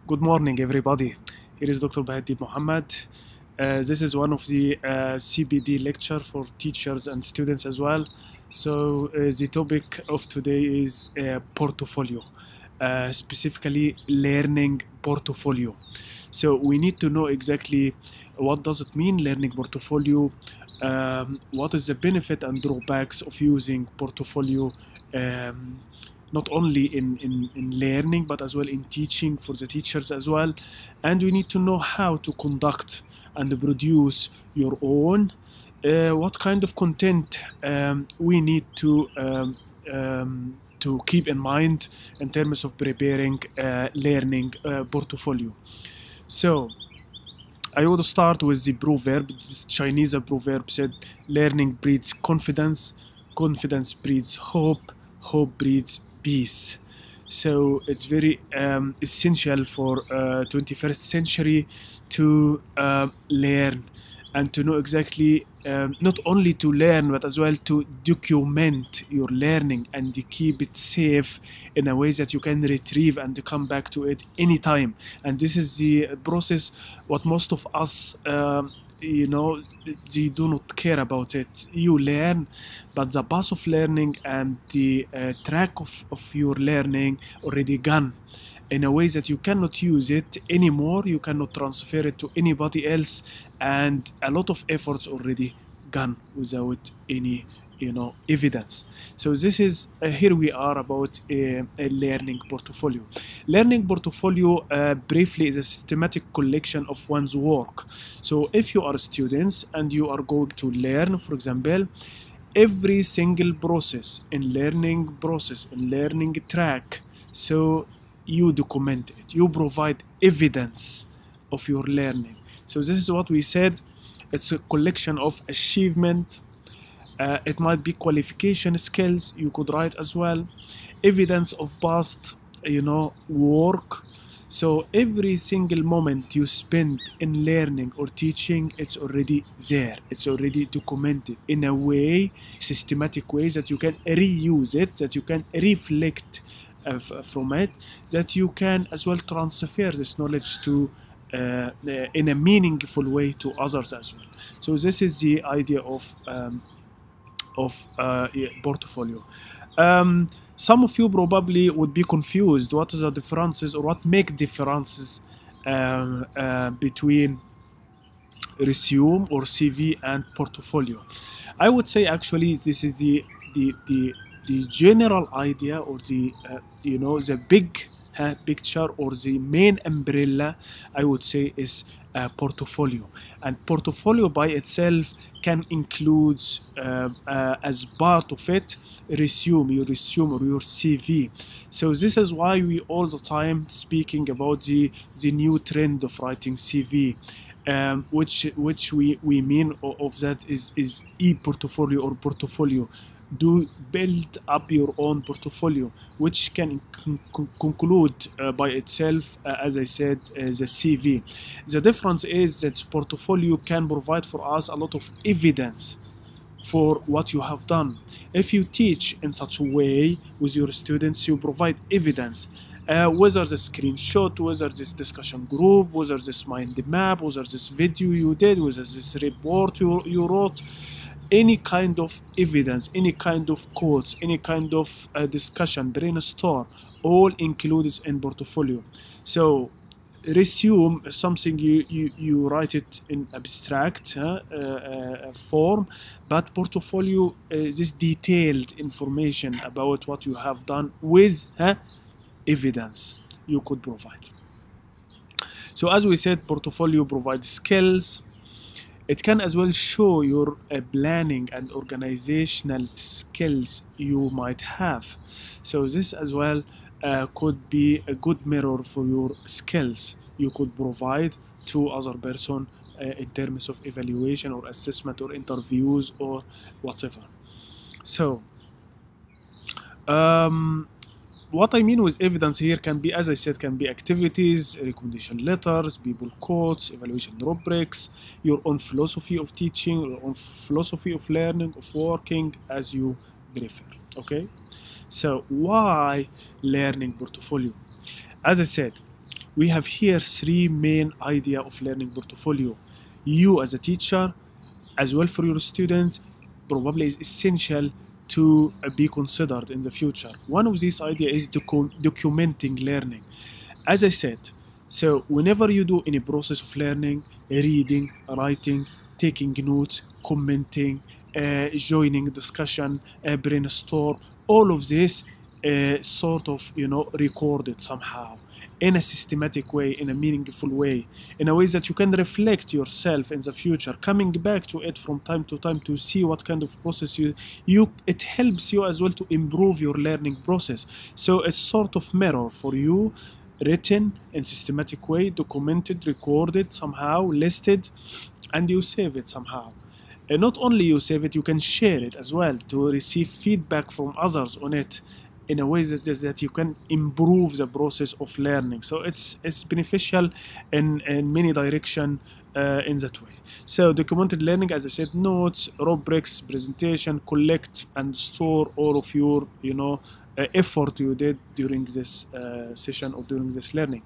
Good morning, everybody. Here is Dr. Bahaaeldin Mohamed. This is one of the CPD lecture for teachers and students as well. So the topic of today is portfolio, specifically learning portfolio. So we need to know exactly what does it mean, learning portfolio, what is the benefit and drawbacks of using portfolio, not only in learning but as well in teaching for the teachers as well. And we need to know how to conduct and produce your own, what kind of content we need to keep in mind in terms of preparing learning portfolio. So I would start with the proverb. This Chinese proverb said, learning breeds confidence, confidence breeds hope, hope breeds peace. So it's very essential for 21st century to learn and to know exactly, not only to learn but as well to document your learning and keep it safe in a way that you can retrieve and come back to it anytime. And this is the process what most of us they do not care about it. You learn, but the path of learning and the track of your learning already gone in a way that you cannot use it anymore, you cannot transfer it to anybody else, and a lot of efforts already gone without any evidence. So this is here we are about a learning portfolio. Learning portfolio briefly is a systematic collection of one's work. So if you are students and you are going to learn, for example, every single process in learning track, so you document it, you provide evidence of your learning. So this is what we said, it's a collection of achievement. It might be qualification skills, you could write as well, evidence of past work. So every single moment you spend in learning or teaching, it's already there, it's already documented in a way, systematic way, that you can reuse it, that you can reflect from it, that you can as well transfer this knowledge to in a meaningful way to others as well. So this is the idea of portfolio. Some of you probably would be confused what is the differences or what make differences between resume or CV and portfolio. I would say actually this is the general idea, or the the big picture, or the main umbrella, I would say, is portfolio. And portfolio by itself can include as part of it your resume or your CV. So this is why we all the time speaking about the new trend of writing CV, which we mean of that is e-portfolio or portfolio. Do build up your own portfolio, which can conclude by itself, as I said, the CV. The difference is that portfolio can provide for us a lot of evidence for what you have done. If you teach in such a way with your students, you provide evidence, whether the screenshot, whether this discussion group, whether this mind map, whether this video you did, whether this report you wrote, any kind of evidence, any kind of quotes, any kind of discussion, brainstorm, all included in portfolio. So resume is something you write it in abstract form, but portfolio is this detailed information about what you have done with evidence you could provide. So as we said, portfolio provides skills. It can as well show your planning and organizational skills you might have. So this as well could be a good mirror for your skills you could provide to other person in terms of evaluation or assessment or interviews or whatever. So what I mean with evidence here can be, as I said, can be activities, recommendation letters, people quotes, evaluation rubrics, your own philosophy of teaching, your own philosophy of learning, of working, as you prefer. Okay, so why learning portfolio? As I said, we have here three main idea of learning portfolio. You as a teacher, as well for your students, probably is essential to be considered in the future. One of these ideas is documenting learning. As I said, so whenever you do any process of learning, reading, writing, taking notes, commenting, joining discussion, brainstorm, all of this sort of, recorded somehow in a systematic way, in a meaningful way, in a way that you can reflect yourself in the future, coming back to it from time to time to see what kind of process it helps you as well to improve your learning process. So it's sort of mirror for you, written in systematic way, documented, recorded somehow, listed, and you save it somehow. And not only you save it, you can share it as well to receive feedback from others on it in a way that you can improve the process of learning. So it's beneficial in many directions in that way. So documented learning, as I said, notes, rubrics, presentation, collect and store all of your effort you did during this session or during this learning.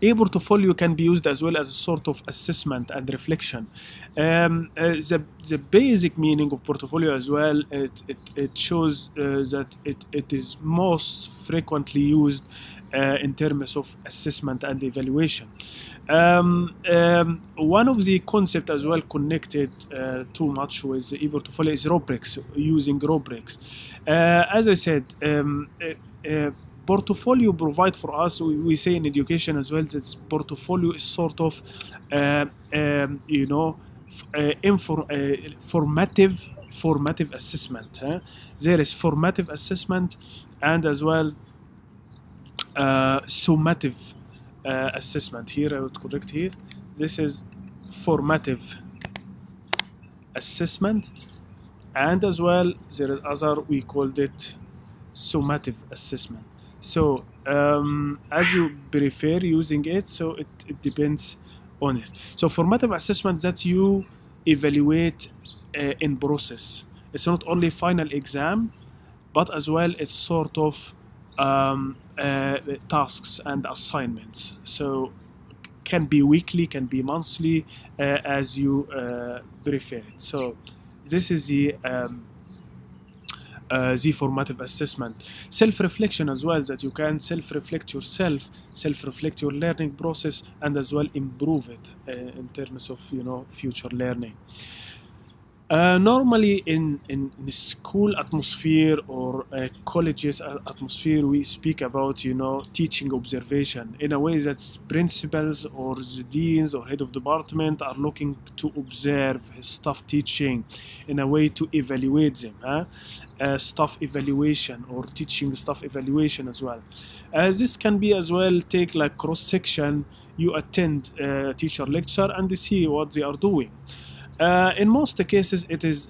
A portfolio can be used as well as a sort of assessment and reflection. The basic meaning of portfolio as well, it shows that it is most frequently used in terms of assessment and evaluation. One of the concepts as well connected too much with the e-portfolio is rubrics, using rubrics. As I said, portfolio provide for us, we say in education as well, that portfolio is sort of formative assessment. There is formative assessment and as well summative assessment. Here I would correct here, this is formative assessment, and as well there is other, we called it summative assessment. So as you prefer using it, so it depends on it. So formative assessment, that you evaluate in process. It's not only final exam, but as well it's sort of tasks and assignments. So can be weekly, can be monthly, as you prefer it. So this is the formative assessment. Self-reflection as well, that you can self-reflect yourself, self-reflect your learning process, and as well improve it in terms of future learning. Normally in school atmosphere or colleges atmosphere, we speak about teaching observation, in a way that principals or the deans or head of department are looking to observe his staff teaching in a way to evaluate them. Staff evaluation or teaching staff evaluation as well. This can be as well take like cross section. You attend teacher lecture and see what they are doing. In most cases, it's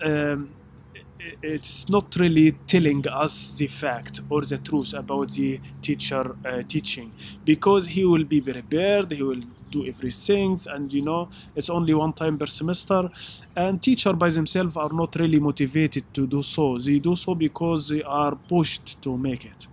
not really telling us the fact or the truth about the teacher teaching, because he will be prepared, he will do everything, and it's only one time per semester, and teacher by themselves are not really motivated to do so. They do so because they are pushed to make it.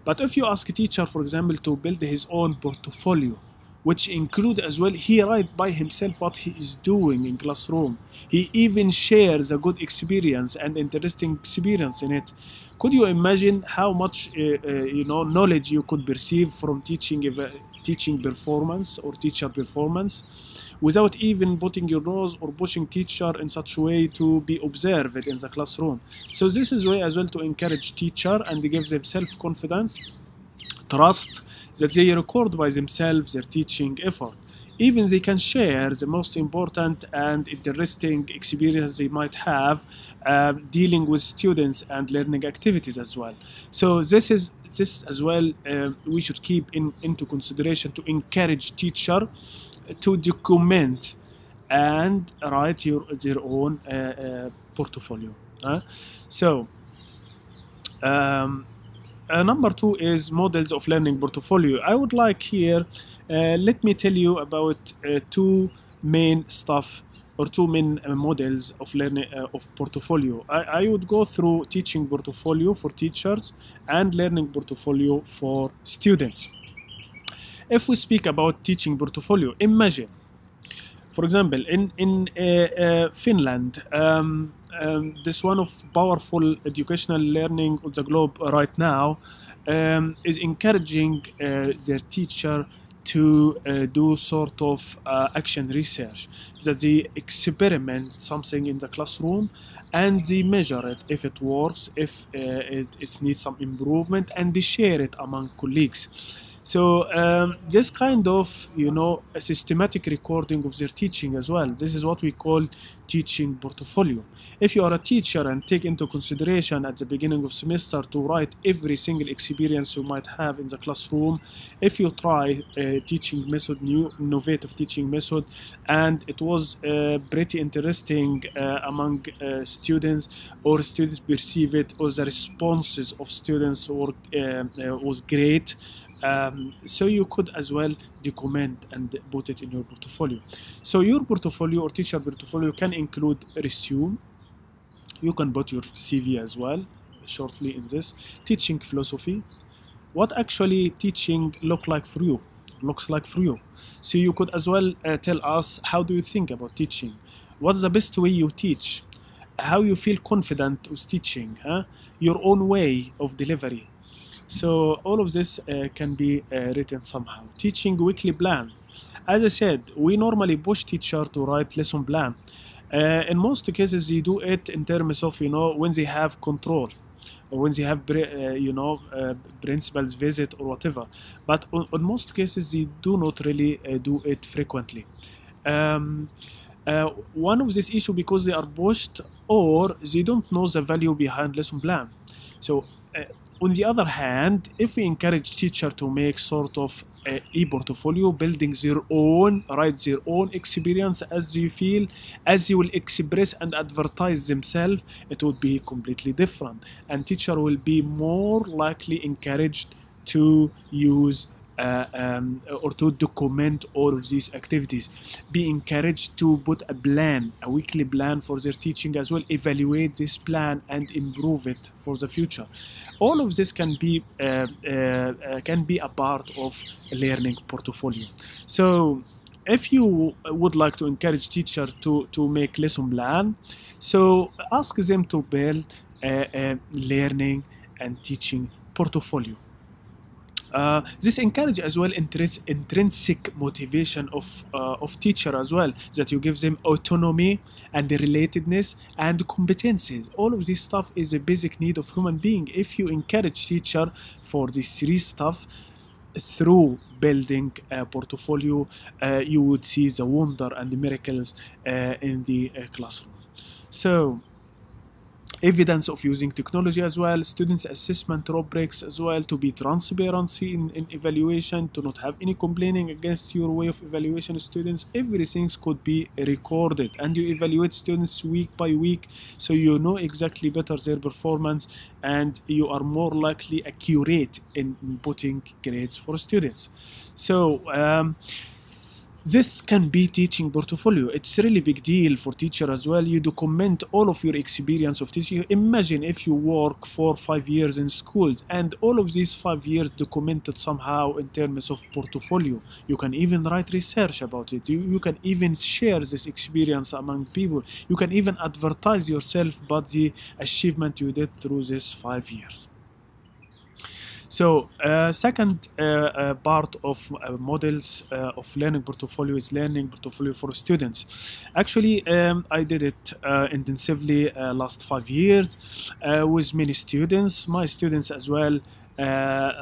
But if you ask a teacher, for example, to build his own portfolio, which include as well, he write by himself what he is doing in classroom. He even shares a good experience and interesting experience in it. Could you imagine how much knowledge you could perceive from teaching performance or teacher performance, without even putting your nose or pushing teacher in such a way to be observed in the classroom? So this is way as well to encourage teacher and give them self-confidence, trust, that they record by themselves their teaching effort. Even they can share the most important and interesting experience they might have dealing with students and learning activities as well. So this as well we should keep into consideration to encourage teacher to document and write their own portfolio. Number two is models of learning portfolio. I would like here, let me tell you about two main models of learning of portfolio. I would go through teaching portfolio for teachers and learning portfolio for students. If we speak about teaching portfolio, imagine, for example, in Finland, this one of powerful educational learning on the globe right now is encouraging their teacher to do sort of action research, that they experiment something in the classroom and they measure it if it works, if it needs some improvement, and they share it among colleagues. So this kind of, a systematic recording of their teaching as well. This is what we call teaching portfolio. If you are a teacher and take into consideration at the beginning of semester to write every single experience you might have in the classroom, if you try teaching method, new innovative teaching method, and it was pretty interesting among students, or students perceive it, or the responses of students was great, so you could as well document and put it in your portfolio. So your portfolio or teacher portfolio can include resume. You can put your CV as well shortly in this. Teaching philosophy. What actually teaching looks like for you. So you could as well tell us, how do you think about teaching? What's the best way you teach? How you feel confident with teaching? Your own way of delivery. So all of this can be written somehow. Teaching weekly plan. As I said, we normally push teacher to write lesson plan. In most cases, they do it in terms of, when they have control, or when they have, principal's visit or whatever. But on most cases, they do not really do it frequently. One of this issue because they are pushed, or they don't know the value behind lesson plan. So on the other hand, if we encourage teacher to make sort of e-portfolio, building their own, write their own experience as you feel, as you will express and advertise themselves, it would be completely different. And teacher will be more likely encouraged to use or to document all of these activities. Be encouraged to put a plan, a weekly plan for their teaching as well, evaluate this plan and improve it for the future. All of this can be a part of a learning portfolio. So if you would like to encourage teacher to make lesson plan, so ask them to build a learning and teaching portfolio. This encourages as well intrinsic motivation of teacher as well, that you give them autonomy and the relatedness and competencies. All of this stuff is a basic need of human being. If you encourage teacher for these three stuff through building a portfolio, you would see the wonder and the miracles in the classroom. So evidence of using technology as well, students assessment rubrics as well, to be transparency in evaluation, to not have any complaining against your way of evaluation of students. Everything could be recorded, and you evaluate students week by week, so you know exactly better their performance, and you are more likely accurate in putting grades for students. So this can be teaching portfolio. It's a really big deal for teacher as well. You document all of your experience of teaching. Imagine if you work 4 or 5 years in schools, and all of these 5 years documented somehow in terms of portfolio. You can even write research about it. You can even share this experience among people. You can even advertise yourself about the achievement you did through these 5 years. So second part of models of learning portfolio is learning portfolio for students. Actually, I did it intensively last 5 years with many students. My students as well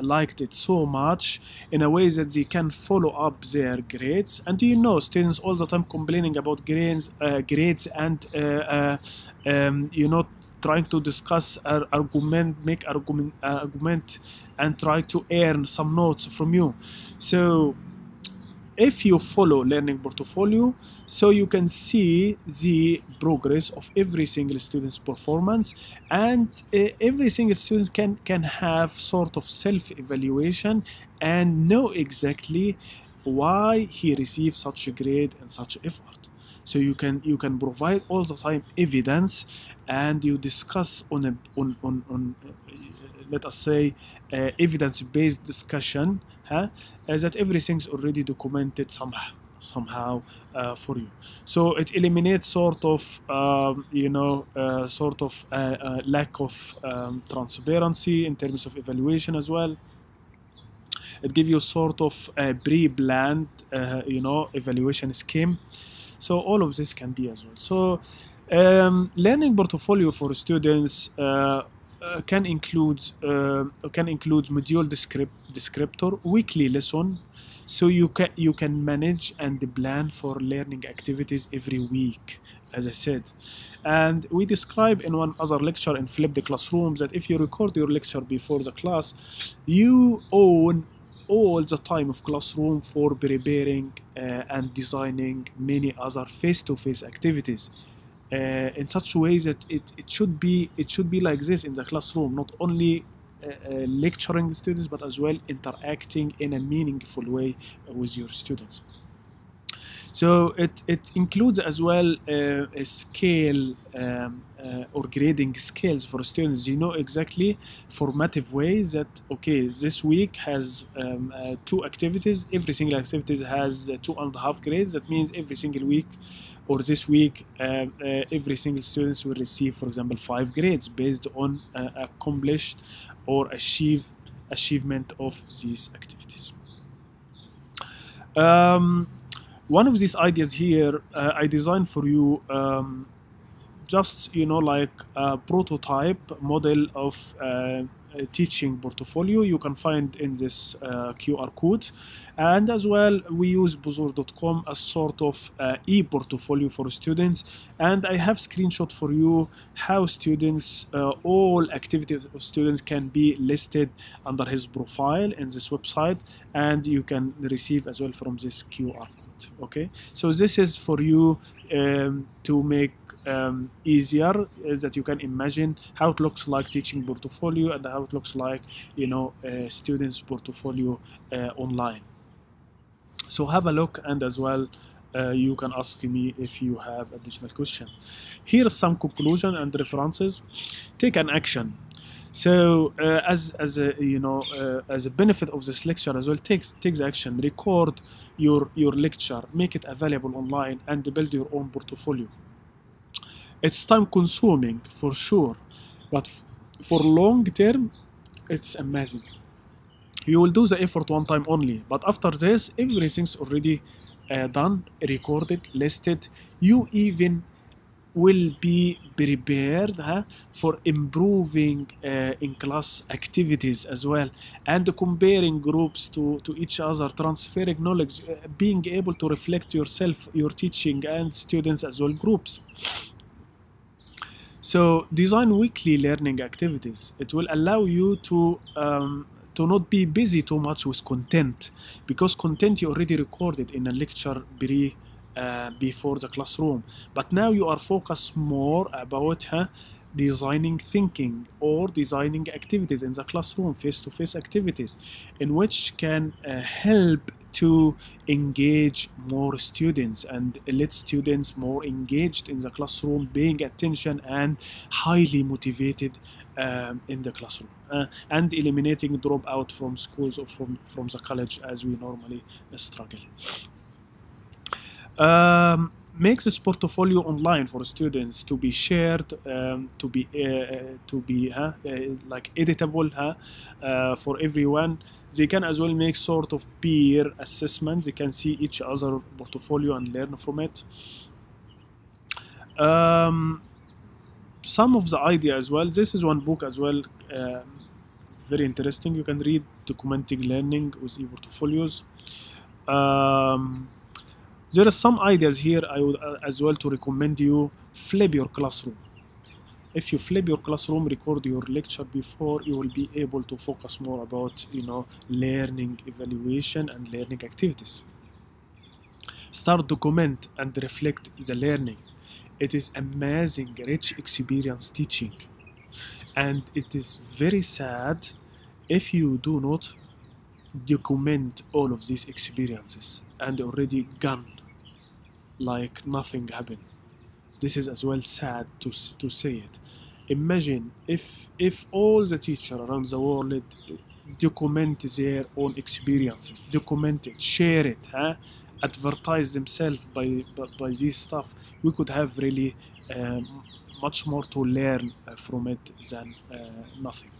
liked it so much in a way that they can follow up their grades. And students all the time complaining about grades and trying to discuss make argument and try to earn some notes from you. So if you follow learning portfolio, so you can see the progress of every single student's performance, and every single student can have sort of self-evaluation and know exactly why he received such a grade and such effort. So you can provide all the time evidence, and you discuss on let us say evidence-based discussion that everything's already documented somehow for you. So it eliminates sort of lack of transparency in terms of evaluation as well. It gives you sort of a pre-planned evaluation scheme. So all of this can be as well. So learning portfolio for students can include module descriptor, weekly lesson, so you can manage and plan for learning activities every week, as I said. And we describe in one other lecture in Flipped Classrooms that if you record your lecture before the class, you own all the time of classroom for preparing and designing many other face-to-face activities in such a way that it should be like this in the classroom, not only lecturing students but as well interacting in a meaningful way with your students. So it includes as well a scale or grading scales for students. You know exactly formative ways that, okay, this week has 2 activities. Every single activity has 2.5 grades. That means every single week or this week, every single student will receive, for example, 5 grades based on accomplished or achievement of these activities. One of these ideas here, I designed for you just, like a prototype model of a teaching portfolio. You can find in this QR code. And as well, we use Buzur.com as sort of e-portfolio for students. And I have screenshot for you how students, all activities of students can be listed under his profile in this website. And you can receive as well from this QR code. Okay, so this is for you to make easier, that you can imagine how it looks like teaching portfolio and how it looks like, students portfolio online. So have a look, and as well you can ask me if you have additional question. Here is some conclusion and references. Take an action. So as a benefit of this lecture as well, take the action. Record your lecture, make it available online, and build your own portfolio. It's time consuming for sure, but for long term, it's amazing. You will do the effort one time only, but after this, everything's already done, recorded, listed. You even will be prepared for improving in class activities as well, and comparing groups to each other, transferring knowledge, being able to reflect yourself, your teaching, and students as well groups. So design weekly learning activities. It will allow you to not be busy too much with content, because content you already recorded in a lecture before the classroom, but now you are focused more about designing thinking or designing activities in the classroom, face-to-face activities, in which can help to engage more students and let students more engaged in the classroom, paying attention and highly motivated in the classroom, and eliminating dropout from schools or from the college as we normally struggle. Make this portfolio online for students to be shared, to be like editable for everyone. They can as well make sort of peer assessment. They can see each other portfolio and learn from it. Some of the idea as well. This is one book as well, very interesting. You can read Documenting Learning with e-portfolios. There are some ideas here I would as well to recommend you. Flip your classroom. If you flip your classroom, record your lecture before, you will be able to focus more about learning evaluation and learning activities. Start document and reflect the learning. It is amazing, rich experience teaching, and it is very sad if you do not document all of these experiences and already gone like nothing happened. This is as well sad to say it. Imagine if all the teachers around the world document their own experiences, document it, share it, advertise themselves by this stuff. We could have really much more to learn from it than nothing.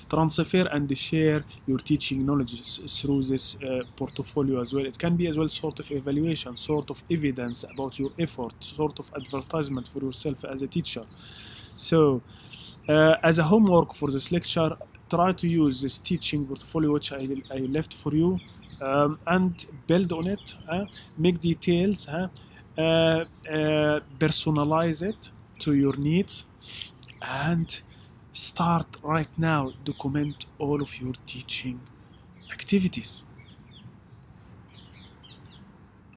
Transfer and share your teaching knowledge through this portfolio as well. It can be as well sort of evaluation, sort of evidence about your effort, sort of advertisement for yourself as a teacher. So as a homework for this lecture, try to use this teaching portfolio which I left for you, and build on it, make details, personalize it to your needs, and start right now, document all of your teaching activities.